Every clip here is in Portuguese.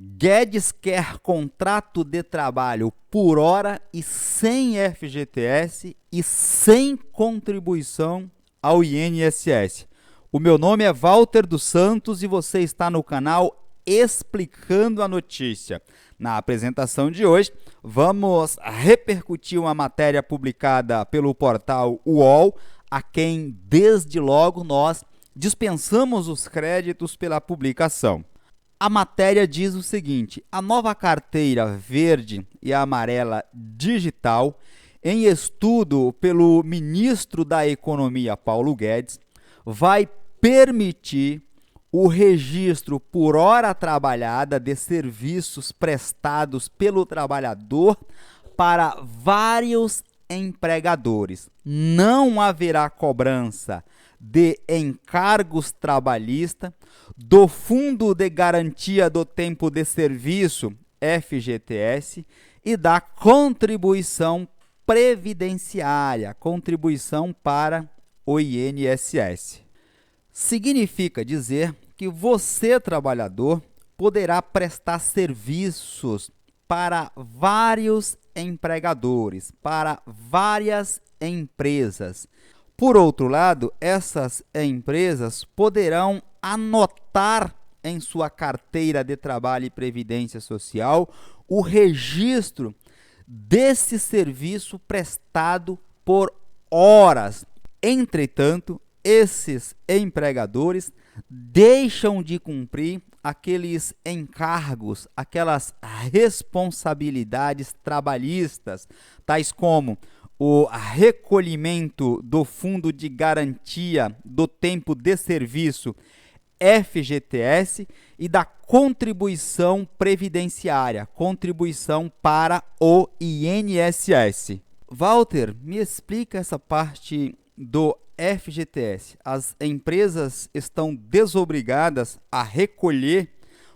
Guedes quer contrato de trabalho por hora e sem FGTS e sem contribuição ao INSS. O meu nome é Walter dos Santos e você está no canal Explicando a Notícia. Na apresentação de hoje, vamos repercutir uma matéria publicada pelo portal UOL, a quem, desde logo, nós dispensamos os créditos pela publicação. A matéria diz o seguinte: a nova carteira verde e amarela digital, em estudo pelo ministro da Economia, Paulo Guedes, vai permitir o registro por hora trabalhada de serviços prestados pelo trabalhador para vários empregadores. Não haverá cobrança de encargos trabalhistas, do Fundo de Garantia do Tempo de Serviço, FGTS, e da contribuição previdenciária, contribuição para o INSS. Significa dizer que você, trabalhador, poderá prestar serviços para vários empregadores, para várias empresas. Por outro lado, essas empresas poderão anotar em sua carteira de trabalho e previdência social o registro desse serviço prestado por horas. Entretanto, esses empregadores deixam de cumprir aqueles encargos, aquelas responsabilidades trabalhistas, tais como o recolhimento do Fundo de Garantia do Tempo de Serviço, FGTS, e da contribuição previdenciária, contribuição para o INSS. Walter, me explica essa parte do FGTS. As empresas estão desobrigadas a recolher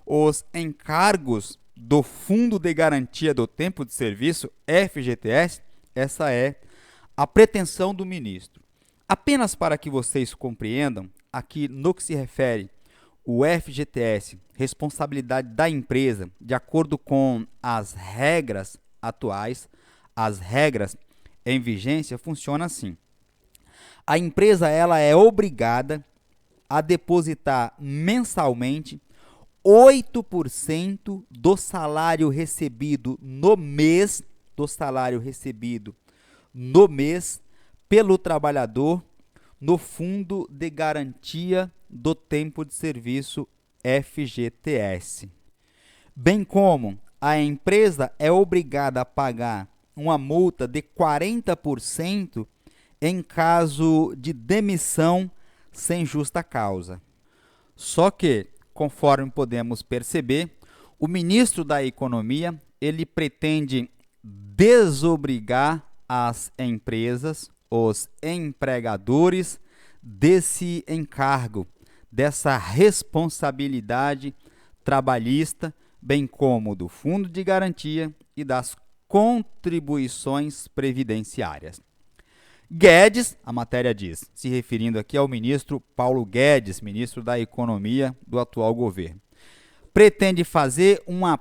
os encargos do Fundo de Garantia do Tempo de Serviço, FGTS? Essa é a pretensão do ministro. Apenas para que vocês compreendam, aqui no que se refere o FGTS, responsabilidade da empresa, de acordo com as regras atuais, as regras em vigência, funciona assim. A empresa ela é obrigada a depositar mensalmente 8% do salário recebido no mês, pelo trabalhador no Fundo de Garantia do Tempo de Serviço, FGTS. Bem como a empresa é obrigada a pagar uma multa de 40% em caso de demissão sem justa causa. Só que, conforme podemos perceber, o ministro da Economia, ele pretende desobrigar as empresas, os empregadores, desse encargo, dessa responsabilidade trabalhista, bem como do Fundo de Garantia e das contribuições previdenciárias. Guedes, a matéria diz, se referindo aqui ao ministro Paulo Guedes, ministro da Economia do atual governo, pretende fazer uma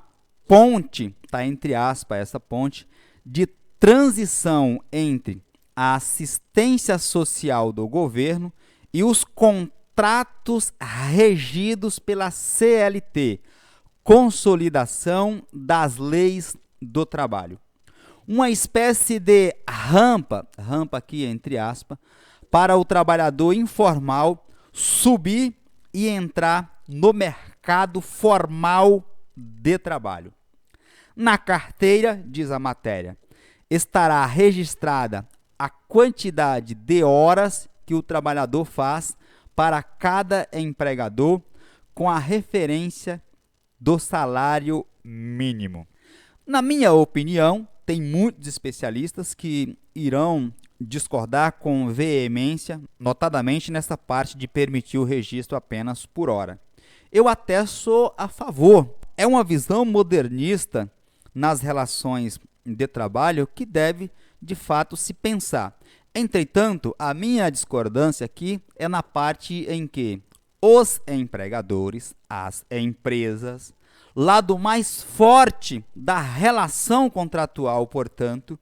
ponte, está entre aspas essa ponte, de transição entre a assistência social do governo e os contratos regidos pela CLT, Consolidação das Leis do Trabalho. Uma espécie de rampa aqui entre aspas, para o trabalhador informal subir e entrar no mercado formal de trabalho. Na carteira, diz a matéria, estará registrada a quantidade de horas que o trabalhador faz para cada empregador com a referência do salário mínimo. Na minha opinião, tem muitos especialistas que irão discordar com veemência, notadamente nessa parte de permitir o registro apenas por hora. Eu até sou a favor. É uma visão modernista nas relações de trabalho que deve, de fato, se pensar. Entretanto, a minha discordância aqui é na parte em que os empregadores, as empresas, lado mais forte da relação contratual, portanto,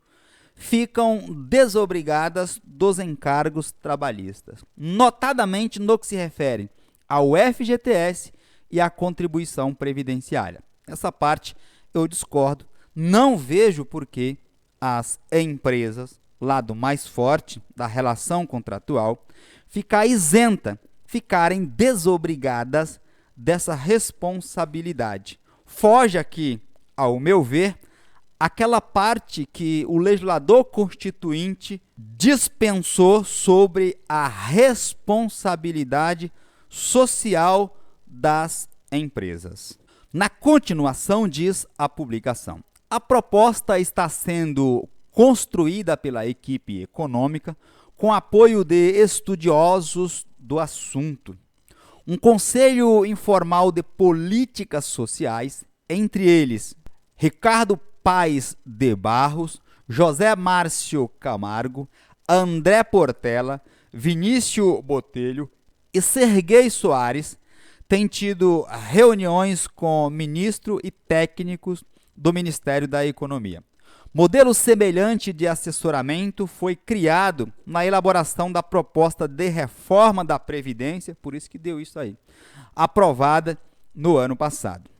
ficam desobrigadas dos encargos trabalhistas, notadamente no que se refere ao FGTS e à contribuição previdenciária. Essa parte eu discordo, não vejo por que as empresas, lado mais forte da relação contratual, ficarem desobrigadas dessa responsabilidade. Foge aqui, ao meu ver, aquela parte que o legislador constituinte dispensou sobre a responsabilidade social das empresas. Na continuação, diz a publicação: a proposta está sendo construída pela equipe econômica com apoio de estudiosos do assunto. Um conselho informal de políticas sociais, entre eles Ricardo Paes de Barros, José Márcio Camargo, André Portela, Vinícius Botelho e Serguei Soares, tem tido reuniões com ministro e técnicos do Ministério da Economia. Modelo semelhante de assessoramento foi criado na elaboração da proposta de reforma da Previdência, por isso que deu isso aí, aprovada no ano passado.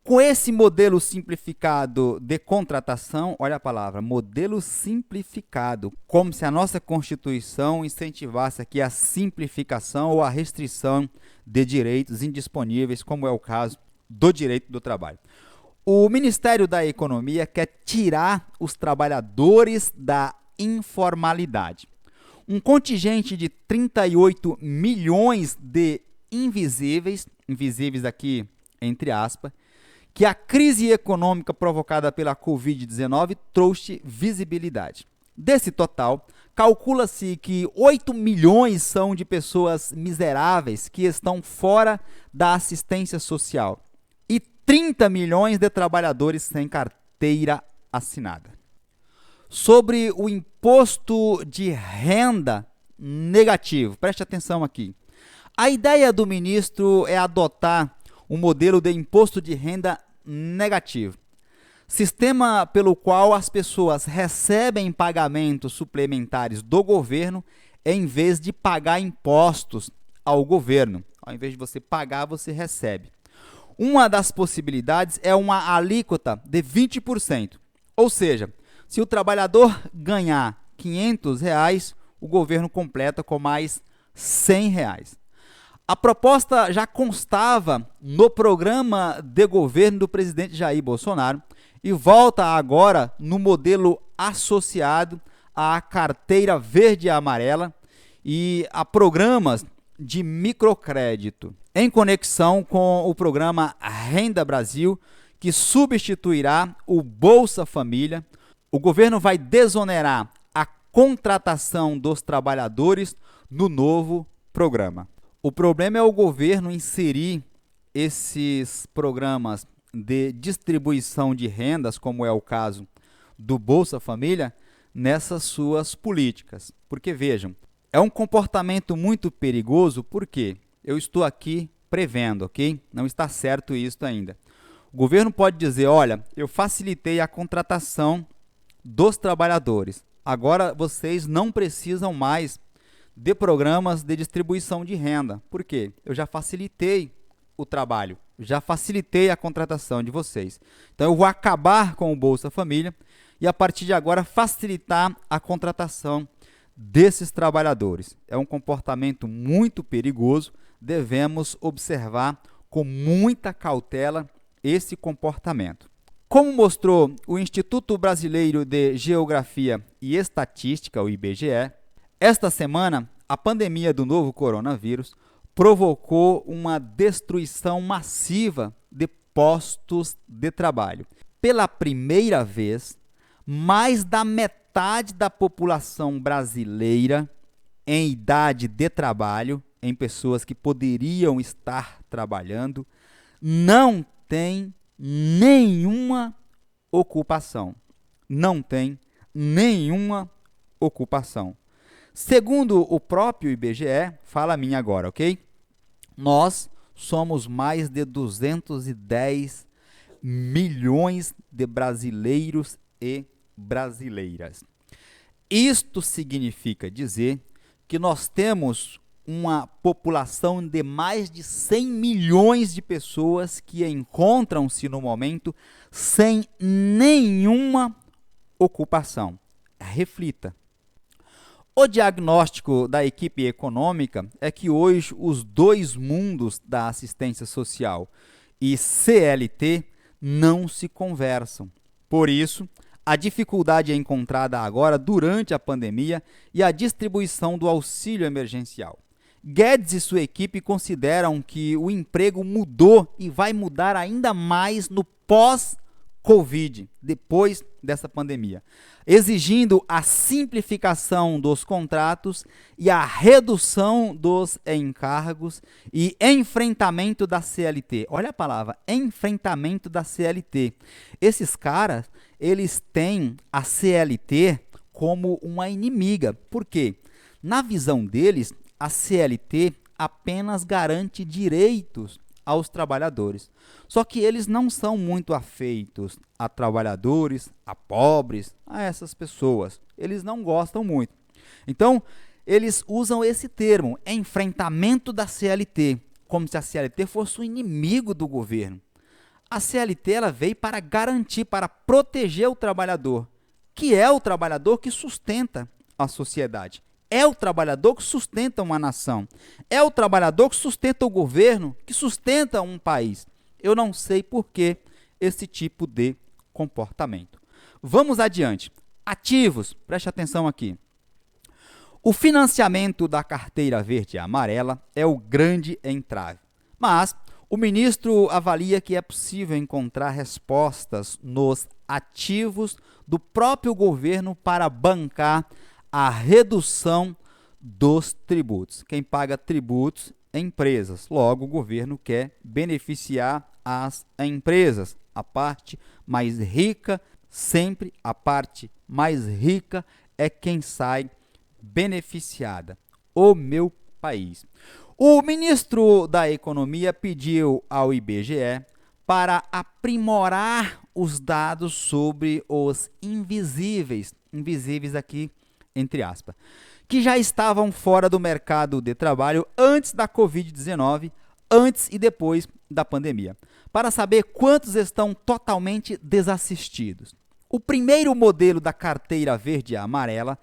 Com esse modelo simplificado de contratação, olha a palavra, modelo simplificado, como se a nossa Constituição incentivasse aqui a simplificação ou a restrição de direitos indisponíveis, como é o caso do direito do trabalho. O Ministério da Economia quer tirar os trabalhadores da informalidade. Um contingente de 38 milhões de invisíveis aqui entre aspas, que a crise econômica provocada pela Covid-19 trouxe visibilidade. Desse total, calcula-se que 8 milhões são de pessoas miseráveis que estão fora da assistência social e 30 milhões de trabalhadores sem carteira assinada. Sobre o imposto de renda negativo, preste atenção aqui. A ideia do ministro é adotar um modelo de imposto de renda negativo, sistema pelo qual as pessoas recebem pagamentos suplementares do governo em vez de pagar impostos ao governo. Ao invés de você pagar, você recebe. Uma das possibilidades é uma alíquota de 20%, ou seja, se o trabalhador ganhar R$500, o governo completa com mais R$100. A proposta já constava no programa de governo do presidente Jair Bolsonaro e volta agora no modelo associado à carteira verde e amarela e a programas de microcrédito, em conexão com o programa Renda Brasil, que substituirá o Bolsa Família. O governo vai desonerar a contratação dos trabalhadores no novo programa. O problema é o governo inserir esses programas de distribuição de rendas, como é o caso do Bolsa Família, nessas suas políticas. Porque, vejam, é um comportamento muito perigoso, porque eu estou aqui prevendo, ok? Não está certo isso ainda. O governo pode dizer, olha, eu facilitei a contratação dos trabalhadores, agora vocês não precisam mais de programas de distribuição de renda. Por quê? Eu já facilitei o trabalho, já facilitei a contratação de vocês. Então eu vou acabar com o Bolsa Família e a partir de agora facilitar a contratação desses trabalhadores. É um comportamento muito perigoso, devemos observar com muita cautela esse comportamento. Como mostrou o Instituto Brasileiro de Geografia e Estatística, o IBGE, esta semana, a pandemia do novo coronavírus provocou uma destruição massiva de postos de trabalho. Pela primeira vez, mais da metade da população brasileira em idade de trabalho, em pessoas que poderiam estar trabalhando, não tem nenhuma ocupação. Não tem nenhuma ocupação. Segundo o próprio IBGE, fala a mim agora, ok? Nós somos mais de 210 milhões de brasileiros e brasileiras. Isto significa dizer que nós temos uma população de mais de 100 milhões de pessoas que encontram-se no momento sem nenhuma ocupação. Reflita. O diagnóstico da equipe econômica é que hoje os dois mundos da assistência social e CLT não se conversam. Por isso, a dificuldade é encontrada agora durante a pandemia e a distribuição do auxílio emergencial. Guedes e sua equipe consideram que o emprego mudou e vai mudar ainda mais no pós-Covid, depois dessa pandemia, exigindo a simplificação dos contratos e a redução dos encargos e enfrentamento da CLT. Olha a palavra, enfrentamento da CLT. Esses caras, eles têm a CLT como uma inimiga. Por quê? Na visão deles, a CLT apenas garante direitos aos trabalhadores. Só que eles não são muito afeitos a trabalhadores, a pobres, a essas pessoas. Eles não gostam muito. Então, eles usam esse termo, enfrentamento da CLT, como se a CLT fosse o inimigo do governo. A CLT ela veio para garantir, para proteger o trabalhador, que é o trabalhador que sustenta a sociedade. É o trabalhador que sustenta uma nação. É o trabalhador que sustenta o governo, que sustenta um país. Eu não sei por que esse tipo de comportamento. Vamos adiante. Ativos, preste atenção aqui. O financiamento da carteira verde e amarela é o grande entrave. Mas o ministro avalia que é possível encontrar respostas nos ativos do próprio governo para bancar a redução dos tributos. Quem paga tributos é empresas. Logo, o governo quer beneficiar as empresas. A parte mais rica, sempre a parte mais rica é quem sai beneficiada. O meu país. O ministro da Economia pediu ao IBGE para aprimorar os dados sobre os invisíveis aqui, entre aspas, que já estavam fora do mercado de trabalho antes da Covid-19, antes e depois da pandemia, para saber quantos estão totalmente desassistidos. O primeiro modelo da carteira verde e amarela,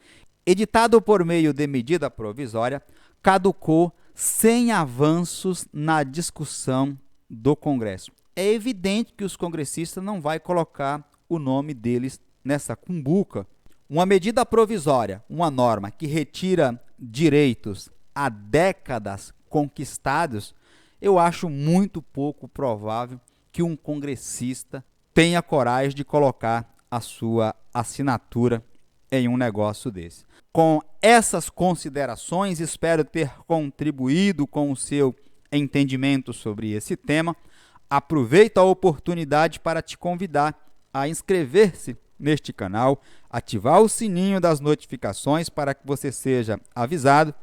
editado por meio de medida provisória, caducou sem avanços na discussão do Congresso. É evidente que os congressistas não vão colocar o nome deles nessa cumbuca. Uma medida provisória, uma norma que retira direitos há décadas conquistados, eu acho muito pouco provável que um congressista tenha coragem de colocar a sua assinatura em um negócio desse. Com essas considerações, espero ter contribuído com o seu entendimento sobre esse tema. Aproveito a oportunidade para te convidar a inscrever-se neste canal, ativar o sininho das notificações para que você seja avisado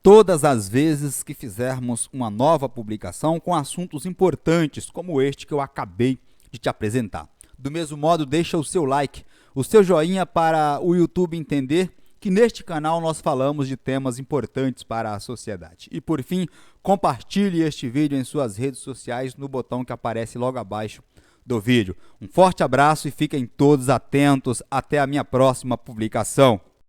todas as vezes que fizermos uma nova publicação com assuntos importantes como este que eu acabei de te apresentar. Do mesmo modo, deixa o seu like, o seu joinha para o YouTube entender que neste canal nós falamos de temas importantes para a sociedade. E por fim, compartilhe este vídeo em suas redes sociais no botão que aparece logo abaixo do vídeo. Um forte abraço e fiquem todos atentos até a minha próxima publicação.